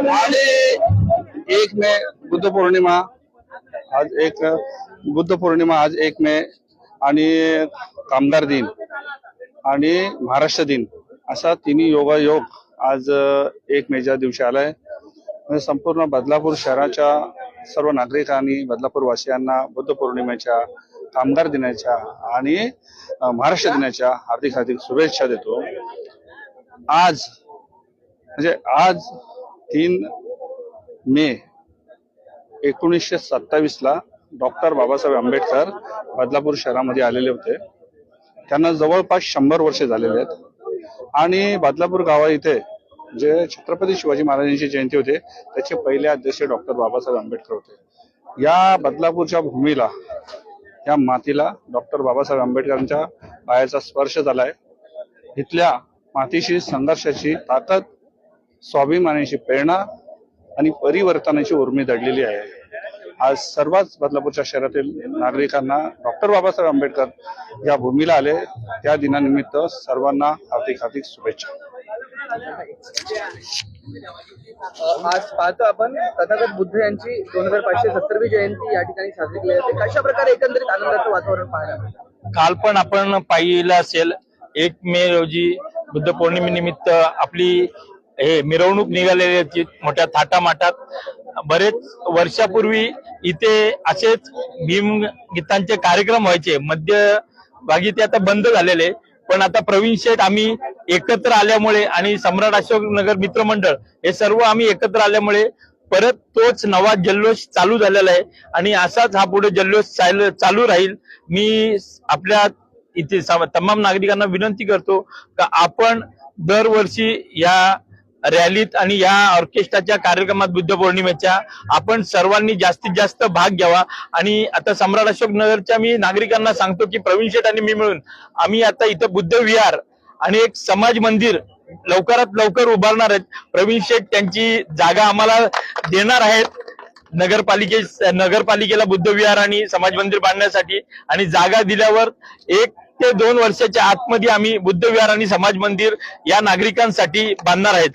आणि 1 मे बुद्ध पौर्णिमा, आज 1 मे आणि कामगार दिन आणि महाराष्ट्र दिन असा तिन्ही योगायोग आज 1 मेच्या दिवशी आलाय. म्हणजे संपूर्ण बदलापूर शहराच्या सर्व नागरिकांनी, बदलापूर वासियांना बुद्ध पौर्णिमेच्या, कामगार दिनाच्या आणि महाराष्ट्र दिनाच्या हार्दिक हार्दिक शुभेच्छा देतो. आज 3 मे 1927 डॉक्टर बाबासाहेब आंबेडकर बदलापूर शहरामध्ये आलेले होते. त्यांना जवळपास 100 वर्षे झालेले आहेत आणि बदलापूर गावा इथे जे छत्रपती शिवाजी महाराजांची जयंती होते त्याचे पहिले अध्यक्ष डॉक्टर बाबासाहेब आंबेडकर होते. या बदलापूरच्या भूमीला, या मातीला डॉक्टर बाबासाहेब आंबेडकरांच्या पायाचा स्पर्श झालाय. इथल्या मातीशी संघर्षाची ताकद, स्वाभिमानाची प्रेरणा आणि परिवर्तनाची उर्मी दडलेली आहे. आज सर्वच बदलापूरच्या शहरातील नागरिकांना डॉक्टर बाबासाहेब आंबेडकर या भूमीला आले त्या दिनानिमित्त सर्वांना हार्दिक हार्दिक शुभेच्छा. आज पाहतो आपण तथागत बुद्ध यांची 2570वी जयंती या ठिकाणी साजरी केली जाते. कशा प्रकारे एकंदरीत आनंदाचं वातावरण पाहायला? काल पण आपण पाहिलं असेल 1 मे रोजी बुद्ध पौर्णिमेनिमित्त आपली मिरवणूक निघालेली होती मोठ्या थाटामाटात. बरेच वर्षापूर्वी इथे असेच भीमगीतांचे कार्यक्रम व्हायचे. मध्यभागी ते आता बंद झालेले, पण आता प्रवीण शेठ आम्ही एकत्र आल्यामुळे आणि सम्राट अशोकनगर मित्रमंडळ हे सर्व आम्ही एकत्र आल्यामुळे परत तोच नवा जल्लोष चालू झालेला आहे आणि असाच हा पुढे जल्लोष चालू राहील. मी आपल्या इथे तमाम नागरिकांना विनंती करतो का आपण दरवर्षी या रॅलीत आणि या ऑर्केस्ट्राच्या कार्यक्रमात बुद्ध पौर्णिमेच्या आपण सर्वांनी जास्तीत जास्त भाग घ्यावा. आणि आता सम्राट अशोकनगरच्या मी नागरिकांना सांगतो की प्रवीण शेठ आणि मी मिळून आम्ही आता इथं बुद्ध विहार आणि एक समाज मंदिर लवकरात लवकर उभारणार आहेत. प्रवीण शेठ त्यांची जागा आम्हाला देणार आहेत नगरपालिकेला बुद्ध विहार आणि समाज मंदिर बांधण्यासाठी. आणि जागा दिल्यावर 1 ते 2 वर्षाच्या आतमध्ये आम्ही बुद्ध विहार आणि समाज मंदिर या नागरिकांसाठी बांधणार आहेत.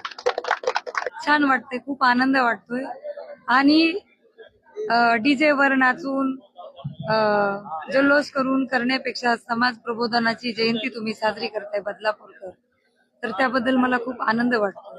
छान वाटते, खूप आनंद वाटतोय आणि डीजे वर नाचून जल्लोष करून करण्यापेक्षा समाज प्रबोधनाची जयंती तुम्ही साजरी करताय बदलापूरकर, तर त्याबद्दल मला खूप आनंद वाटतो.